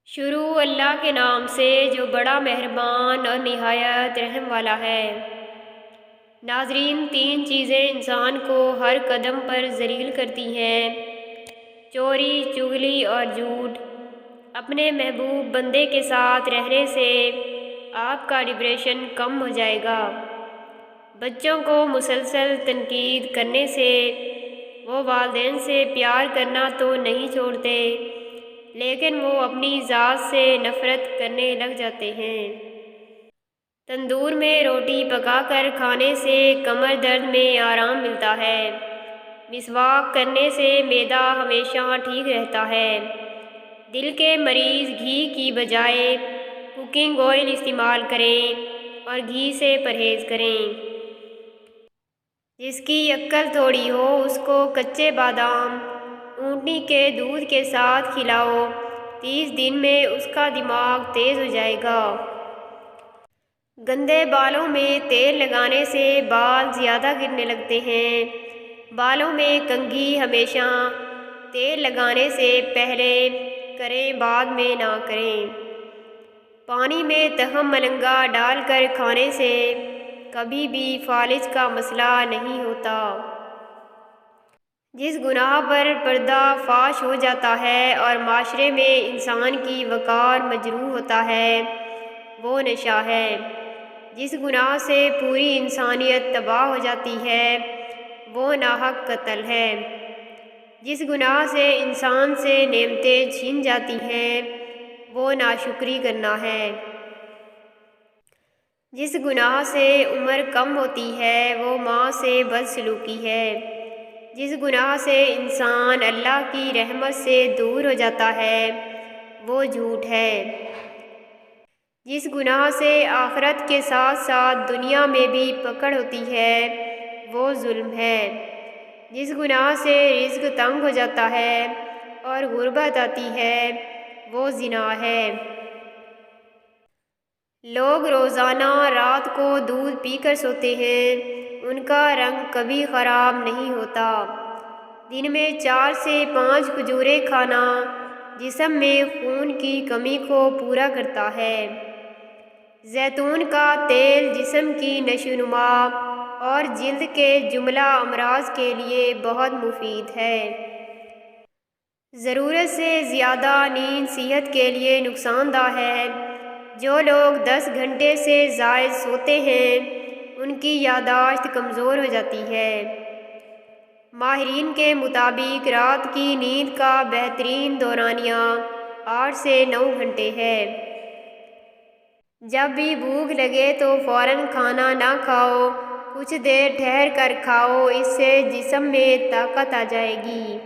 شروع اللہ کے نام سے جو بڑا مہربان اور نہایت رحم والا ہے۔ ناظرین، تین چیزیں انسان کو ہر قدم پر ذلیل کرتی ہیں: چوری، چغلی اور جھوٹ۔ اپنے محبوب بندے کے ساتھ رہنے سے آپ کا ڈپریشن کم ہو جائے گا۔ بچوں کو مسلسل تنقید کرنے سے وہ والدین سے پیار کرنا تو نہیں چھوڑتے، لیکن وہ اپنی ذات سے نفرت کرنے لگ جاتے ہیں۔ تندور میں روٹی پکا کر کھانے سے کمر درد میں آرام ملتا ہے۔ مسواک کرنے سے معدہ ہمیشہ ٹھیک رہتا ہے۔ دل کے مریض گھی کی بجائے کوکنگ آئل استعمال کریں اور گھی سے پرہیز کریں۔ جس کی عقل تھوڑی ہو اس کو کچے بادام اونٹنی کے دودھ کے ساتھ کھلاؤ، 30 دن میں اس کا دماغ تیز ہو جائے گا۔ گندے بالوں میں تیل لگانے سے بال زیادہ گرنے لگتے ہیں۔ بالوں میں کنگھی ہمیشہ تیل لگانے سے پہلے کریں، بعد میں نہ کریں۔ پانی میں تخم ملنگا ڈال کر کھانے سے کبھی بھی فالج کا مسئلہ نہیں ہوتا۔ جس گناہ پر پردہ فاش ہو جاتا ہے اور معاشرے میں انسان کی وقار مجروح ہوتا ہے، وہ نشہ ہے۔ جس گناہ سے پوری انسانیت تباہ ہو جاتی ہے، وہ ناحق قتل ہے۔ جس گناہ سے انسان سے نعمتیں چھین جاتی ہیں، وہ ناشکری کرنا ہے۔ جس گناہ سے عمر کم ہوتی ہے، وہ ماں سے بدسلوکی ہے۔ جس گناہ سے انسان اللہ کی رحمت سے دور ہو جاتا ہے، وہ جھوٹ ہے۔ جس گناہ سے آخرت کے ساتھ ساتھ دنیا میں بھی پکڑ ہوتی ہے، وہ ظلم ہے۔ جس گناہ سے رزق تنگ ہو جاتا ہے اور غربت آتی ہے، وہ زنا ہے۔ لوگ روزانہ رات کو دودھ پی کر سوتے ہیں، ان کا رنگ کبھی خراب نہیں ہوتا۔ دن میں 4 سے 5 کھجوریں کھانا جسم میں خون کی کمی کو پورا کرتا ہے۔ زیتون کا تیل جسم کی نشوونما اور جلد کے جملہ امراض کے لیے بہت مفید ہے۔ ضرورت سے زیادہ نیند صحت کے لیے نقصان دہ ہے۔ جو لوگ 10 گھنٹے سے زائد سوتے ہیں، ان کی یادداشت کمزور ہو جاتی ہے۔ ماہرین کے مطابق رات کی نیند کا بہترین دورانیہ 8 سے 9 گھنٹے ہے۔ جب بھی بھوک لگے تو فوراً کھانا نہ کھاؤ، کچھ دیر ٹھہر کر کھاؤ، اس سے جسم میں طاقت آ جائے گی۔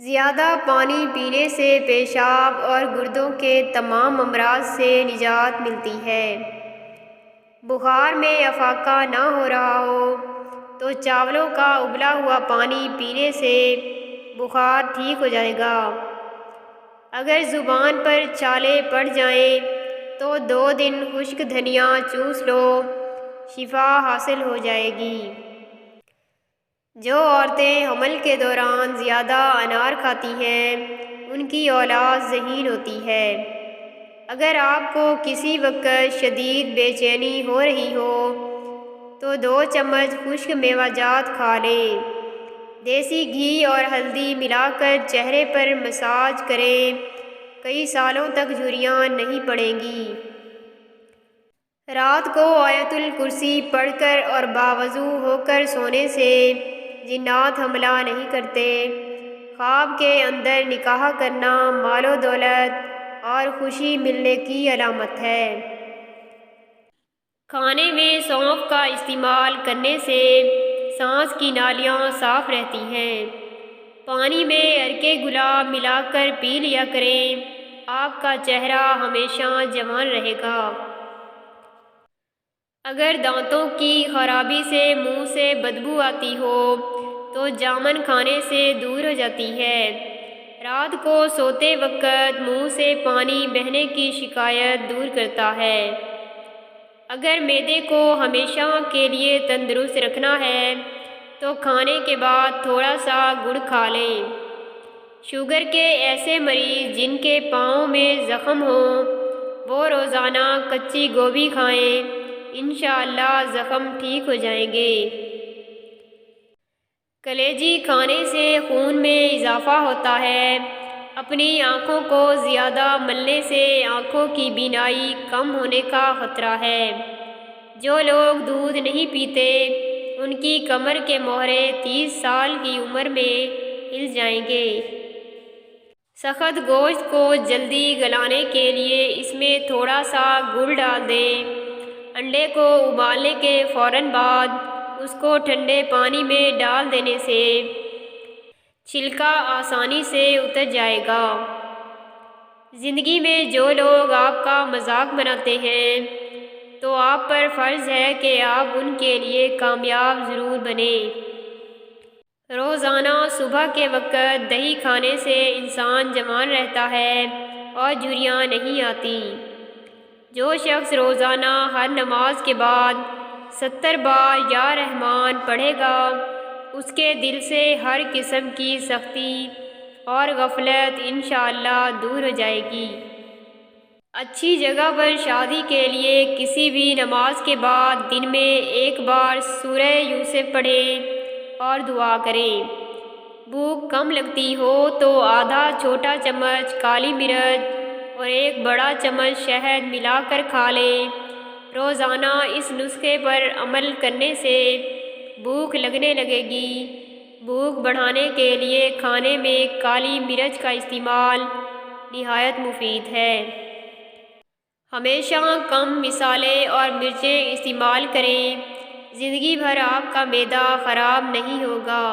زیادہ پانی پینے سے پیشاب اور گردوں کے تمام امراض سے نجات ملتی ہے۔ بخار میں افاقہ نہ ہو رہا ہو تو چاولوں کا ابلا ہوا پانی پینے سے بخار ٹھیک ہو جائے گا۔ اگر زبان پر چھالے پڑ جائیں تو 2 دن خشک دھنیا چوس لو، شفا حاصل ہو جائے گی۔ جو عورتیں حمل کے دوران زیادہ انار کھاتی ہیں، ان کی اولاد ذہین ہوتی ہے۔ اگر آپ کو کسی وقت شدید بے چینی ہو رہی ہو تو 2 چمچ خشک میوہ جات کھا لیں۔ دیسی گھی اور ہلدی ملا کر چہرے پر مساج کریں، کئی سالوں تک جھریاں نہیں پڑیں گی۔ رات کو آیت الکرسی پڑھ کر اور باوضو ہو کر سونے سے جنات حملہ نہیں کرتے۔ خواب کے اندر نکاح کرنا مال و دولت اور خوشی ملنے کی علامت ہے۔ کھانے میں سونف کا استعمال کرنے سے سانس کی نالیاں صاف رہتی ہیں۔ پانی میں عرق گلاب ملا کر پی لیا کریں، آپ کا چہرہ ہمیشہ جوان رہے گا۔ اگر دانتوں کی خرابی سے منہ سے بدبو آتی ہو تو جامن کھانے سے دور ہو جاتی ہے۔ رات کو سوتے وقت منہ سے پانی بہنے کی شکایت دور کرتا ہے۔ اگر معدے کو ہمیشہ کے لیے تندرست رکھنا ہے تو کھانے کے بعد تھوڑا سا گڑ کھا لیں۔ شوگر کے ایسے مریض جن کے پاؤں میں زخم ہوں وہ روزانہ کچی گوبھی کھائیں، انشاءاللہ زخم ٹھیک ہو جائیں گے۔ کلیجی کھانے سے خون میں اضافہ ہوتا ہے۔ اپنی آنکھوں کو زیادہ ملنے سے آنکھوں کی بینائی کم ہونے کا خطرہ ہے۔ جو لوگ دودھ نہیں پیتے ان کی کمر کے مہرے 30 سال کی عمر میں ہل جائیں گے۔ سخت گوشت کو جلدی گلانے کے لیے اس میں تھوڑا سا گڑ ڈال دیں۔ انڈے کو ابالنے کے فوراً بعد اس کو ٹھنڈے پانی میں ڈال دینے سے چھلکا آسانی سے اتر جائے گا۔ زندگی میں جو لوگ آپ کا مذاق بناتے ہیں تو آپ پر فرض ہے کہ آپ ان کے لیے کامیاب ضرور بنیں۔ روزانہ صبح کے وقت دہی کھانے سے انسان جوان رہتا ہے اور جھریاں نہیں آتی۔ جو شخص روزانہ ہر نماز کے بعد 70 بار یا رحمان پڑھے گا اس کے دل سے ہر قسم کی سختی اور غفلت انشاءاللہ دور ہو جائے گی۔ اچھی جگہ پر شادی کے لیے کسی بھی نماز کے بعد دن میں ایک بار سورہ یوسف پڑھیں اور دعا کریں۔ بھوک کم لگتی ہو تو آدھا چھوٹا چمچ کالی مرچ اور ایک بڑا چمچ شہد ملا کر کھا لیں۔ روزانہ اس نسخے پر عمل کرنے سے بھوک لگنے لگے گی۔ بھوک بڑھانے کے لیے کھانے میں کالی مرچ کا استعمال نہایت مفید ہے۔ ہمیشہ کم مصالحے اور مرچیں استعمال کریں۔ زندگی بھر آپ کا معدہ خراب نہیں ہوگا۔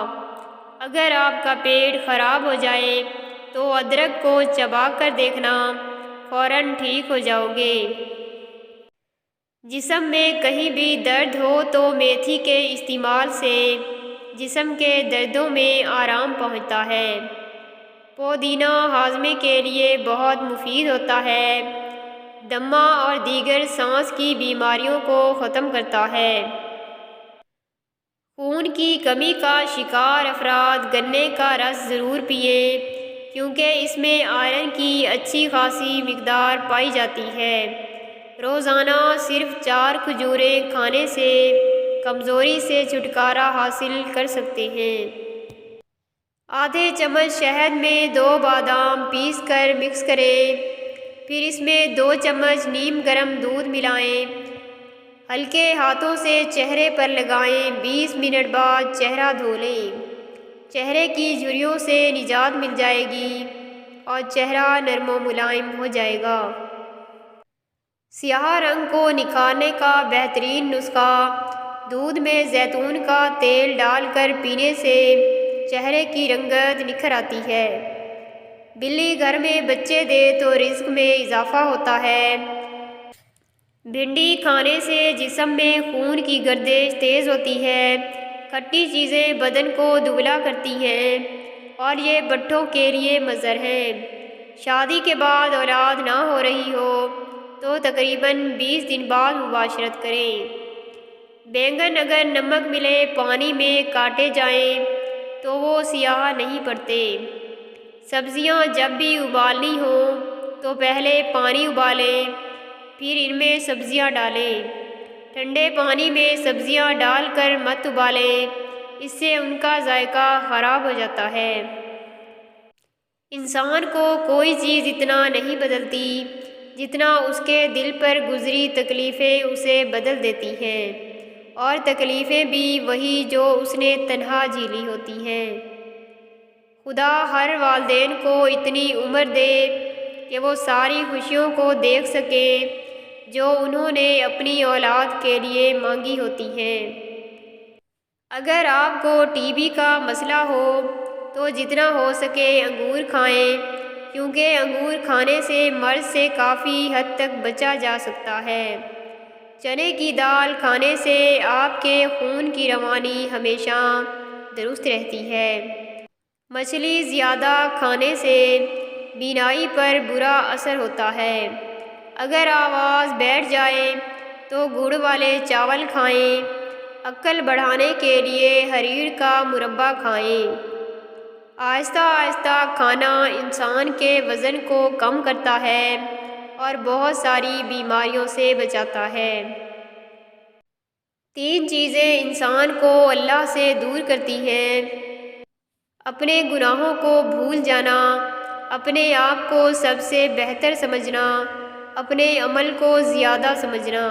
اگر آپ کا پیٹ خراب ہو جائے تو ادرک کو چبا کر دیکھنا، فوراً ٹھیک ہو جاؤ گے۔ جسم میں کہیں بھی درد ہو تو میتھی کے استعمال سے جسم کے دردوں میں آرام پہنچتا ہے۔ پودینہ ہاضمے کے لیے بہت مفید ہوتا ہے۔ دمہ اور دیگر سانس کی بیماریوں کو ختم کرتا ہے۔ خون کی کمی کا شکار افراد گنے کا رس ضرور پئیں کیونکہ اس میں آئرن کی اچھی خاصی مقدار پائی جاتی ہے۔ روزانہ صرف 4 کھجوریں کھانے سے کمزوری سے چھٹکارا حاصل کر سکتے ہیں۔ آدھے چمچ شہد میں 2 بادام پیس کر مکس کریں، پھر اس میں 2 چمچ نیم گرم دودھ ملائیں۔ ہلکے ہاتھوں سے چہرے پر لگائیں، 20 منٹ بعد چہرہ دھو لیں۔ چہرے کی جھریوں سے نجات مل جائے گی اور چہرہ نرم و ملائم ہو جائے گا۔ سیاہ رنگ کو نکھارنے کا بہترین نسخہ دودھ میں زیتون کا تیل ڈال کر پینے سے چہرے کی رنگت نکھر آتی ہے۔ بلی گھر میں بچے دے تو رزق میں اضافہ ہوتا ہے۔ بھنڈی کھانے سے جسم میں خون کی گردش تیز ہوتی ہے۔ کھٹی چیزیں بدن کو دبلا کرتی ہیں اور یہ بٹھوں کے لیے مضر ہیں۔ شادی کے بعد اولاد نہ ہو رہی ہو تو تقریباً 20 دن بعد مباشرت کریں۔ بینگن اگر نمک ملے پانی میں کاٹے جائیں تو وہ سیاہ نہیں پڑتے۔ سبزیاں جب بھی ابالنی ہوں تو پہلے پانی ابالیں، پھر ان میں سبزیاں ڈالیں۔ ٹھنڈے پانی میں سبزیاں ڈال کر مت ابالیں، اس سے ان کا ذائقہ خراب ہو جاتا ہے۔ انسان کو کوئی چیز اتنا نہیں بدلتی جتنا اس کے دل پر گزری تکلیفیں اسے بدل دیتی ہیں، اور تکلیفیں بھی وہی جو اس نے تنہا جھیلی ہوتی ہیں۔ خدا ہر والدین کو اتنی عمر دے کہ وہ ساری خوشیوں کو دیکھ سکیں جو انہوں نے اپنی اولاد کے لیے مانگی ہوتی ہیں۔ اگر آپ کو ٹی بی کا مسئلہ ہو تو جتنا ہو سکے انگور کھائیں کیونکہ انگور کھانے سے مرض سے کافی حد تک بچا جا سکتا ہے۔ چنے کی دال کھانے سے آپ کے خون کی روانی ہمیشہ درست رہتی ہے۔ مچھلی زیادہ کھانے سے بینائی پر برا اثر ہوتا ہے۔ اگر آواز بیٹھ جائے تو گڑ والے چاول کھائیں۔ عقل بڑھانے کے لیے حریر کا مربع کھائیں۔ آہستہ آہستہ کھانا انسان کے وزن کو کم کرتا ہے اور بہت ساری بیماریوں سے بچاتا ہے۔ 3 چیزیں انسان کو اللہ سے دور کرتی ہیں: اپنے گناہوں کو بھول جانا، اپنے آپ کو سب سے بہتر سمجھنا، اپنے عمل کو زیادہ سمجھنا۔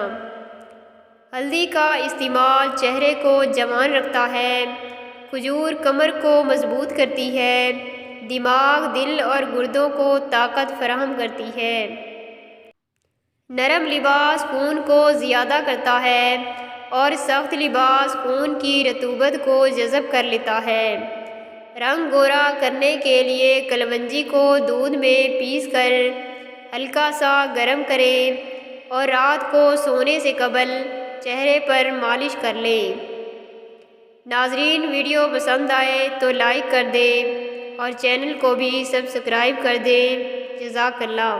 ہلدی کا استعمال چہرے کو جوان رکھتا ہے، کھجور کمر کو مضبوط کرتی ہے، دماغ، دل اور گردوں کو طاقت فراہم کرتی ہے۔ نرم لباس خون کو زیادہ کرتا ہے اور سخت لباس خون کی رطوبت کو جذب کر لیتا ہے۔ رنگ گورا کرنے کے لیے کلونجی کو دودھ میں پیس کر ہلکا سا گرم کریں اور رات کو سونے سے قبل چہرے پر مالش کر لیں۔ ناظرین، ویڈیو پسند آئے تو لائک کر دیں اور چینل کو بھی سبسکرائب کر دیں۔ جزاک اللہ۔